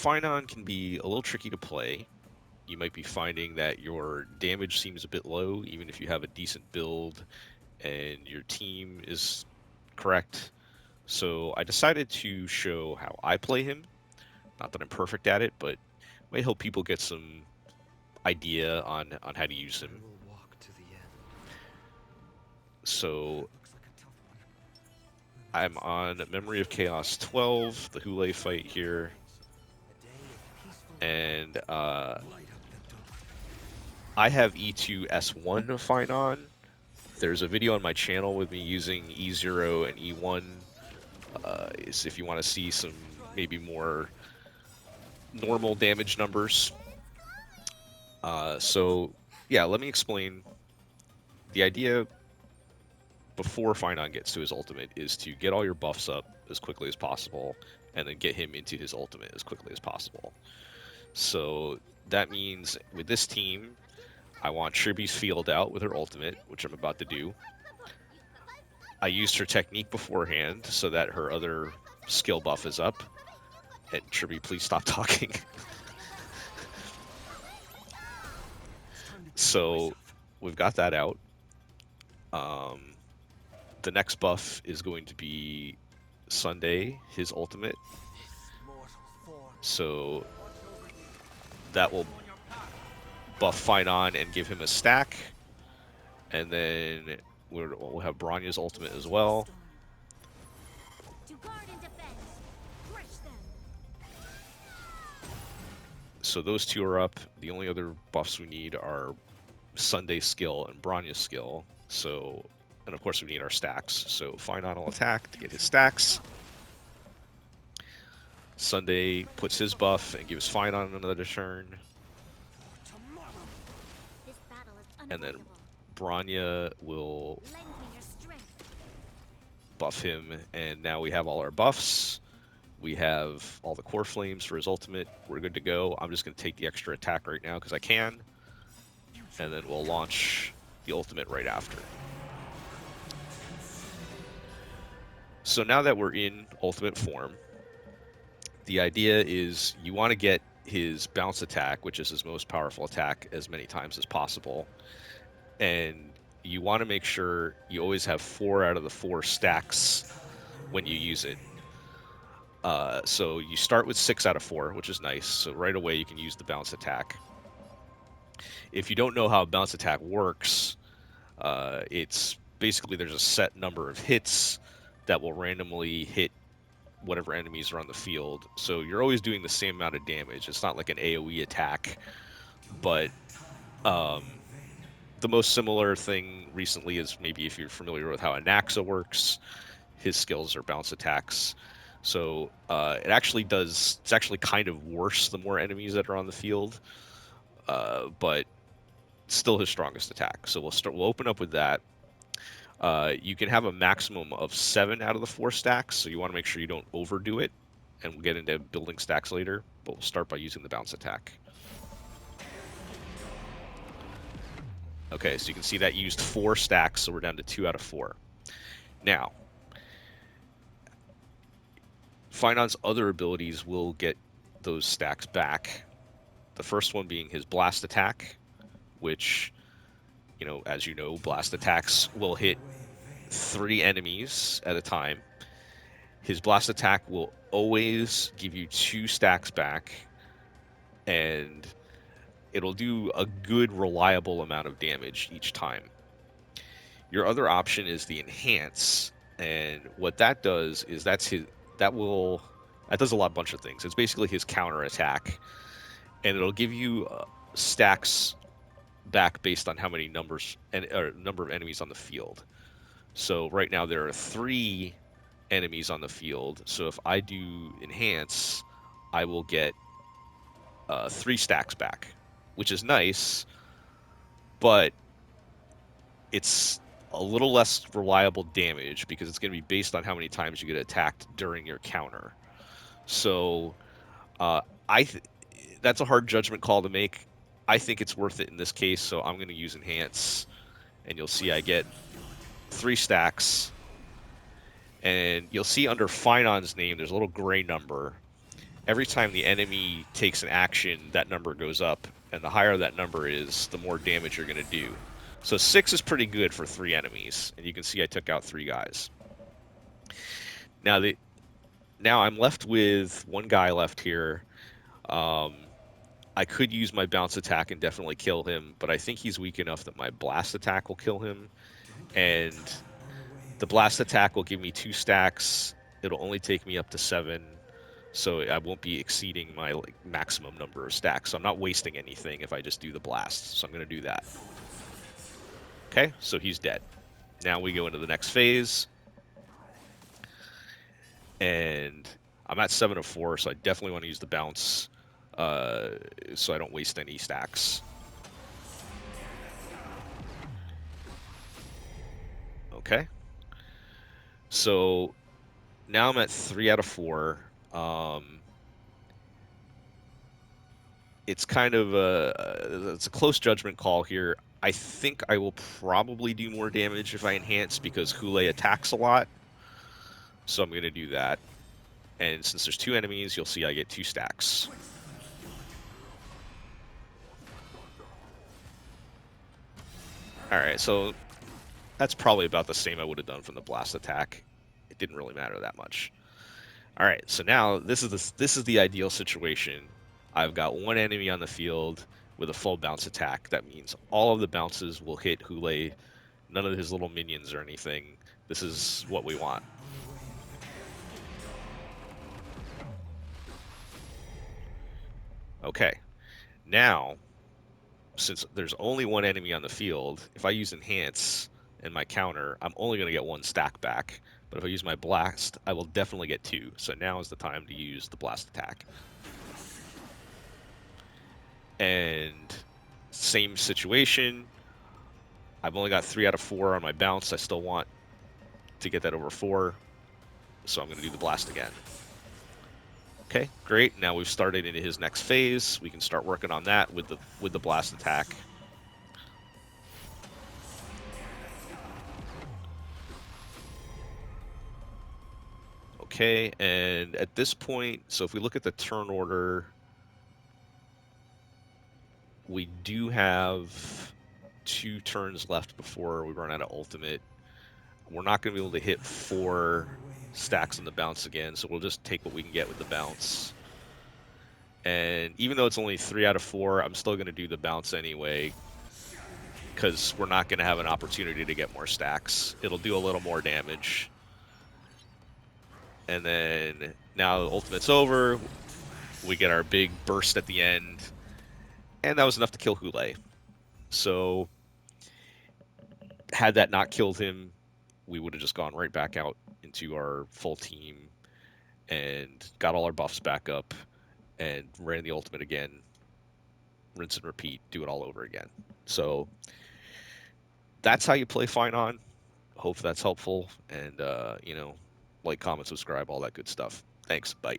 Phainon can be a little tricky to play. You might be finding that your damage seems a bit low, even if you have a decent build and your team is correct. So I decided to show how I play him. Not that I'm perfect at it, but might help people get some idea on how to use him. So I'm on Memory of Chaos 12, the Hule fight here, and I have E2S1 Phainon. There's a video on my channel with me using E0 and E1. Is if you want to see some maybe more normal damage numbers. So yeah, let me explain. The idea before Phainon gets to his ultimate is to get all your buffs up as quickly as possible, and then get him into his ultimate as quickly as possible. So that means with this team, I want Triby's field out with her ultimate, which I'm about to do. I used her technique beforehand so that her other skill buff is up. And Triby, please stop talking. So we've got that out. The next buff is going to be Sunday, his ultimate. So that will buff Phainon and give him a stack. And then we'll have Bronya's ultimate as well. So those two are up. The only other buffs we need are Sunday's skill and Bronya's skill. So, and of course we need our stacks. So Phainon will attack to get his stacks. Sunday puts his buff and gives Phainon another turn. And then Bronya will buff him, and now we have all our buffs. We have all the core flames for his ultimate. We're good to go. I'm just going to take the extra attack right now because I can. And then we'll launch the ultimate right after. So now that we're in ultimate form, the idea is you want to get his bounce attack, which is his most powerful attack, as many times as possible. And you want to make sure you always have 4 out of the 4 stacks when you use it. So you start with 6 out of 4, which is nice. So right away you can use the bounce attack. If you don't know how a bounce attack works, it's basically there's a set number of hits that will randomly hit whatever enemies are on the field. So you're always doing the same amount of damage. It's not like an AoE attack, but the most similar thing recently is maybe if you're familiar with how Anaxa works, his skills are bounce attacks. So it actually does. It's actually kind of worse the more enemies that are on the field, but still his strongest attack. So we'll open up with that. You can have a maximum of 7 out of the 4 stacks, so you want to make sure you don't overdo it, and we'll get into building stacks later, but we'll start by using the bounce attack. Okay, so you can see that used 4 stacks, so we're down to 2 out of 4. Now, Phainon's other abilities will get those stacks back. The first one being his blast attack, which, as you know, blast attacks will hit 3 enemies at a time. His blast attack will always give you 2 stacks back, and it'll do a good, reliable amount of damage each time. Your other option is the enhance, and what that does is that does a bunch of things. It's basically his counter attack, and it'll give you stacks back based on how many number of enemies on the field. So right now there are 3 enemies on the field. So if I do enhance, I will get 3 stacks back, which is nice, but it's a little less reliable damage because it's going to be based on how many times you get attacked during your counter. So that's a hard judgment call to make. I think it's worth it in this case, so I'm going to use enhance, and you'll see I get 3 stacks. And you'll see under Phainon's name, there's a little gray number, every time the enemy takes an action, that number goes up, and the higher that number is, the more damage you're going to do. So 6 is pretty good for 3 enemies, and you can see I took out 3 guys. Now now I'm left with 1 guy left here. Um, I could use my bounce attack and definitely kill him, but I think he's weak enough that my blast attack will kill him. And the blast attack will give me 2 stacks. It'll only take me up to 7, so I won't be exceeding my maximum number of stacks. So I'm not wasting anything if I just do the blast. So I'm going to do that. Okay, so he's dead. Now we go into the next phase, and I'm at 7 of 4, so I definitely want to use the bounce, so I don't waste any stacks. Okay. So now I'm at 3 out of 4. It's kind of it's a close judgment call here. I think I will probably do more damage if I enhance because Hule attacks a lot. So I'm going to do that. And since there's 2 enemies, you'll see I get 2 stacks. Alright, so that's probably about the same I would have done from the blast attack. It didn't really matter that much. Alright, so now this is the ideal situation. I've got 1 enemy on the field with a full bounce attack. That means all of the bounces will hit Hule, none of his little minions or anything. This is what we want. Okay, now, since there's only 1 enemy on the field, if I use Enhance and my counter, I'm only going to get 1 stack back. But if I use my Blast, I will definitely get 2. So now is the time to use the Blast attack. And same situation. I've only got 3 out of 4 on my bounce. I still want to get that over 4. So I'm going to do the Blast again. Okay, great. Now we've started into his next phase. We can start working on that with the blast attack. Okay, and at this point, so if we look at the turn order, we do have 2 turns left before we run out of ultimate. We're not going to be able to hit 4 stacks on the bounce again, so we'll just take what we can get with the bounce. And even though it's only 3 out of 4, I'm still going to do the bounce anyway, because we're not going to have an opportunity to get more stacks. It'll do a little more damage. And then now the ultimate's over. We get our big burst at the end. And that was enough to kill Hule. So had that not killed him, we would have just gone right back out into our full team and got all our buffs back up and ran the ultimate again. Rinse and repeat, do it all over again. So that's how you play Phainon. Hope that's helpful. And, like, comment, subscribe, all that good stuff. Thanks. Bye.